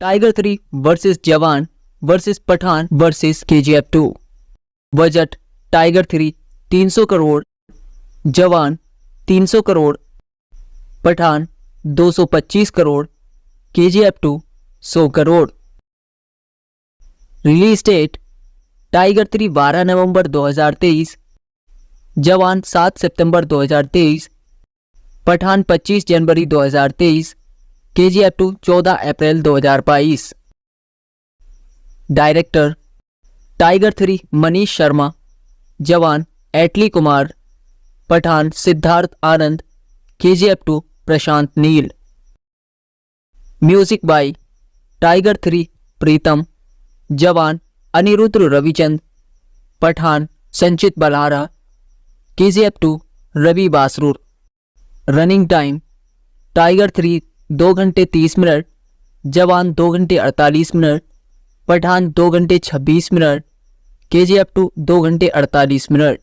Tiger 3 versus Jawan versus Pathaan versus KGF 2। Budget Tiger 3 300 crore, Jawan 300 crore, Pathaan 225 crore, KGF 2 100 crore. Release date Tiger 3 12 नवंबर 2023, जवान 7 सितंबर 2023, पठान 25 जनवरी 2023, KGF 2 14 अप्रैल 2022। Director Tiger 3 Manish Sharma, Jawan Atlee Kumar, Pathaan Siddharth Anand, KGF 2 Prashanth Neel. Music by Tiger 3 Pritam, Jawan Anirudh Ravichander, Pathaan Sanchit Balhara, KGF 2 Ravi Basrur. Running time Tiger 3 2 घंटे 30 minute, जवान 2 घंटे 48 minute, Pathan 2 घंटे 26 मिनट, KGF 2 2 घंटे 48 मिनट।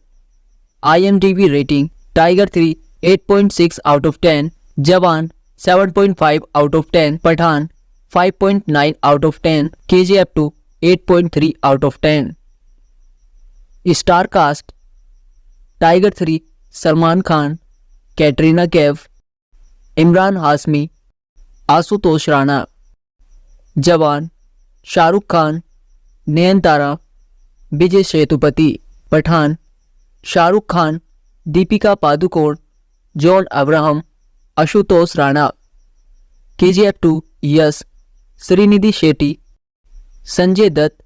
IMDb rating Tiger 3 8.6 out of 10, Jawan 7.5 out of 10, Pathaan 5.9 out of 10, KGF 2 8.3 out of 10। Star cast Tiger 3 Salman Khan, Katrina Kaif, Emraan Hashmi, Ashutosh Rana. Jawan Shahrukh Khan, Nayanthara, Vijay Sethupathi. Pathaan Shahrukh Khan, Deepika Padukone, John Abraham, Ashutosh Rana. KGF 2 Yash, Srinidhi Shetty, Sanjay Dutt,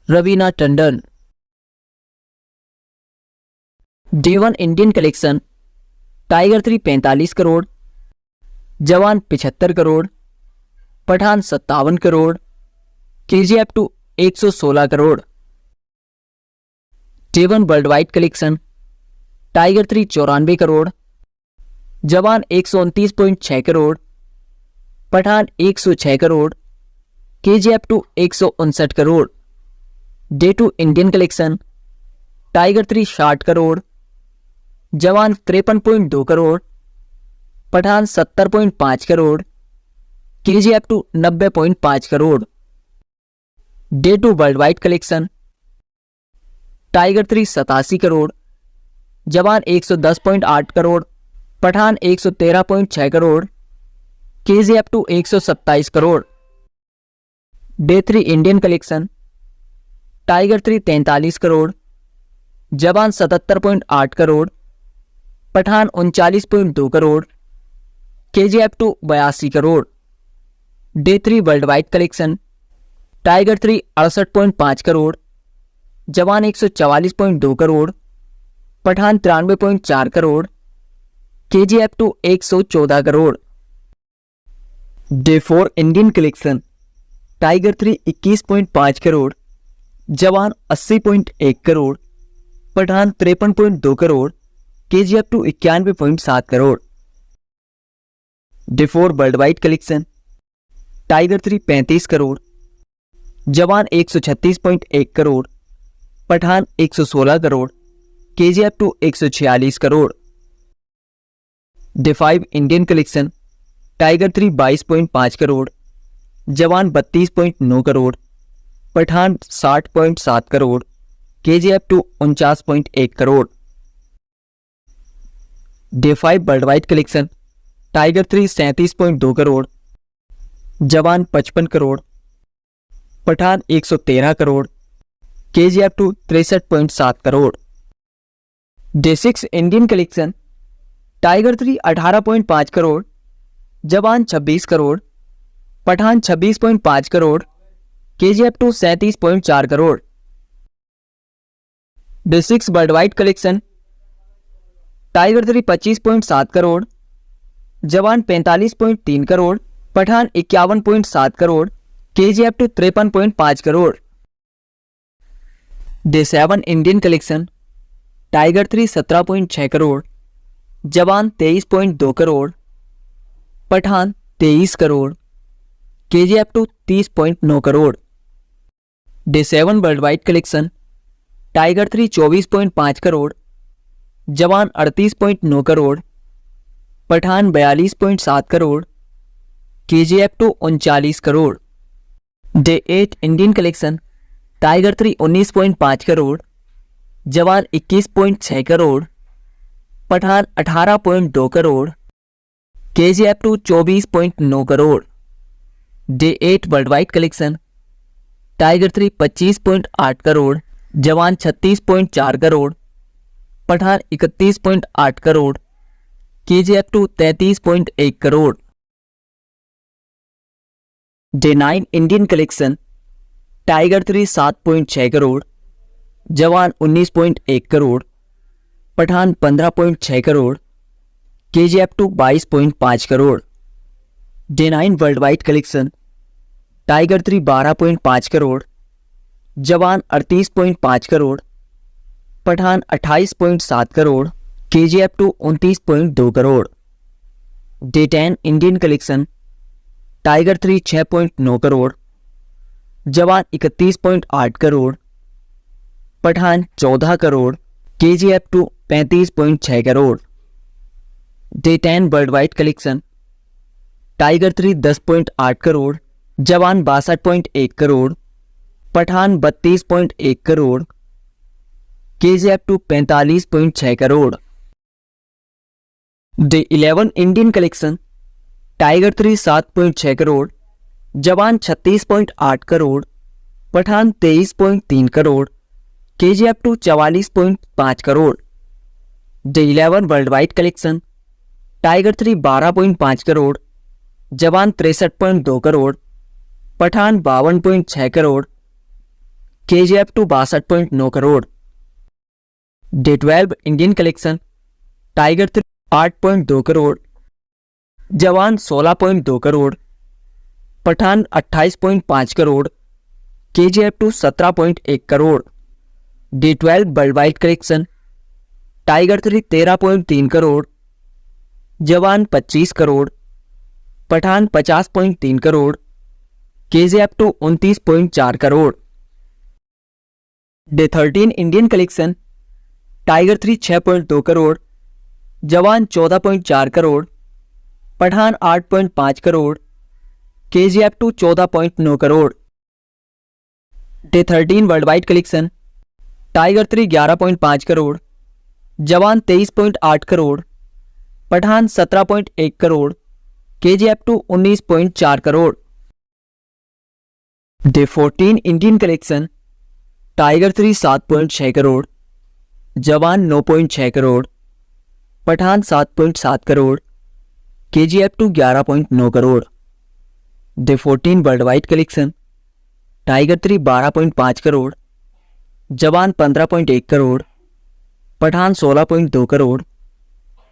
Raveena Tandon. Day 1 Indian collection Tiger 3 45 crore, Jawan 75 crore, Pathaan 57 crore, KGF 2 116 crore. Day 1 world wide collection Tiger 3 94 crore, Jawan 129.6 crore, Pathaan 106 crore, KGF 2 159 crore. Day 2 Indian collection Tiger 3 60 crore, Jawan 53.2 crore, Pathaan 70.5 crore, KGF 2 90.5 crore. Day 2 world wide collection Tiger 3 87 crore, Jawan 110.8 crore, Pathaan 113.6 crore, KGF 2 127 crore. Day 3 Indian collection Tiger 3 43 crore, Jawan 77.8 crore, Pathaan 39.2 crore, KGF 2 82 crore. Day 3 world wide collection Tiger 3 68.5 crore, Jawan 144.2 crore, Pathaan 93.4 crore, KGF 2 114 crore. Day 4 Indian collection Tiger 3 21.5 crore, Jawan 80.1 crore, Pathaan 53.2 crore, KGF 2 91.7 crore. Day 4 world wide collection Tiger 3 35 crore, Jawan 136.1 crore, Pathaan 116 crore, KGF 2 146 crore. Day 5 Indian collection Tiger 3 22.5 crore, Jawan 32.9 crore, Pathaan 60.7 crore, KGF 2 49.1 crore. Day 5 world wide collection Tiger 3 37.2 crore, Jawan 55 crore, Pathaan 113 crore, KGF 2 63.7 crore. Day 6 Indian collection Tiger 3 18.5 crore, Jawan 26 crore, Pathaan 26.5 crore, KGF 2 37.4 crore. Day 6 world wide collection Tiger 3 25.7 crore, Jawan 45.3 crore, Pathan 51.7 crore, KGF 2 53.5 crore. Day 7 Indian collection Tiger 3 17.6 crore, Jawan 23.2 crore, Pathaan 23 crore, KGF 2 30.9 crore. Day 7 world wide collection Tiger 3 24.5 crore, Jawan 38.9 crore, Pathaan 42.7 crore, KGF 2 39 crore. Day 8 Indian collection Tiger 3 19.5 crore, Jawan 21.6 crore, Pathaan 18.2 crore, KGF 2 24.9 crore. Day 8 world wide collection Tiger 3 25.8 crore, Jawan 36.4 crore, Pathaan 31.8 crore, KGF 2 33.1 crore. Day 9 Indian collection Tiger 3 7.6 crore, Jawan 19.1 crore, Pathaan 15.6 crore, KGF 2 22.5 crore. Day 9 world wide collection Tiger 3 12.5 crore, Jawan 38.5 crore, Pathaan 28.7 crore, KGF 2 29.2 crore. Day 10 Indian collection Tiger 3 6.9 crore, Jawan 31.8 crore, Pathaan 14 crore, KGF 2 35.6 crore. Day 10 world wide collection Tiger 3 10.8 crore, Jawan 62.1 crore, Pathaan 32.1 crore, KGF 2 45.6 crore. Day 11 Indian collection Tiger 3 7.6 crore, Jawan 36.8 crore, Pathaan 23.3 crore, KGF 2 44.5 crore. Day 11 world wide collection Tiger 3 12.5 crore, Jawan 63.2 crore, Pathaan 52.6 crore, KGF 2 62.9 crore. Day 12 Indian collection Tiger 3 8.2 crore, Jawan 16.2 crore, Pathaan 28.5 crore, KGF 2 17.1 crore. Day 12 world wide collection Tiger 3 13.3 crore, Jawan 25 crore, Pathaan 50.3 crore, KGF 2 29.4 crore. Day 13 Indian collection Tiger 3 6.2 crore, Jawan 14.4 crore, Pathaan 8.5 crore, KGF 2 14.9 crore. Day 13 world wide collection Tiger 3 11.5 crore, Jawan 23.8 crore, Pathaan 17.1 crore, KGF 2 19.4 crore. Day 14 Indian collection Tiger 3 7.6 crore, Jawan 9.6 crore, Pathaan 7.7 crore, KGF 2 11.9 crore. Day 14 world wide collection Tiger 3 12.5 crore, Jawan 15.1 crore, Pathaan 16.2 crore,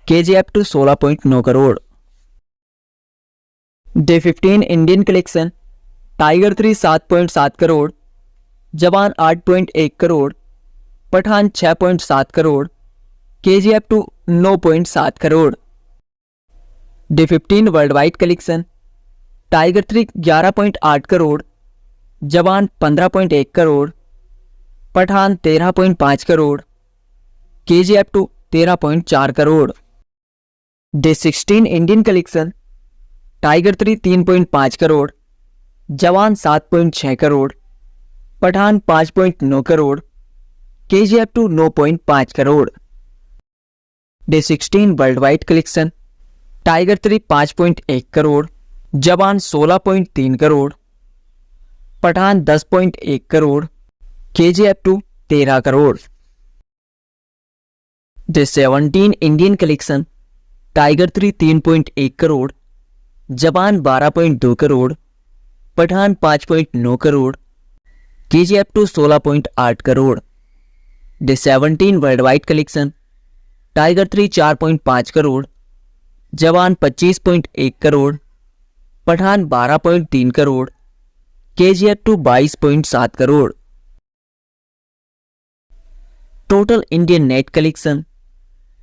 KGF 2 16.9 crore. Day 15 Indian collection Tiger 3 7.7 crore, Jawan 8.1 crore, Pathaan 6.7 crore, KGF 2 9.7 crore. Day 15 world wide collection Tiger 3 11.8 crore, Jawan 15.1 crore, Pathaan 13.5 crore, KGF 2 13.4 crore. Day 16 Indian collection Tiger 3 3.5 crore, Jawan 7.6 crore, Pathaan 5.9 crore, KGF 2 9.5 crore. Day 16 world wide collection Tiger 3 5.1 crore, Jawan 16.3 crore, Pathaan 10.1 crore, KGF 2 13 crore. Day 17 Indian collection Tiger 3 3.1 crore, Jawan 12.2 crore, Pathaan 5.9 crore, KGF 2 16.8 crore. Day 17 world wide collection Tiger 3 4.5 crore, Jawan 25.1 crore, Pathaan 12.3 crore, KGF 2 22.7 crore. Total Indian net collection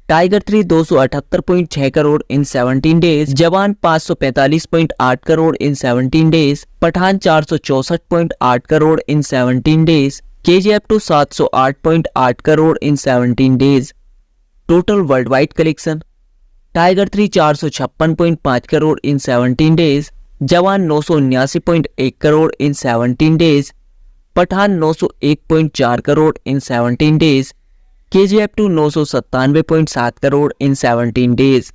Tiger 3 278.6 crore in 17 days, Jawan 545.8 crore in 17 days, Pathaan 464.8 crore in 17 days, KGF 2 708.8 crore in 17 days. Total world wide collection Tiger 3 456.5 crore in 17 days, Jawan 979.1 crore in 17 days, Pathaan 901.4 crore in 17 days, KGF 2 997.7 crore in 17 days.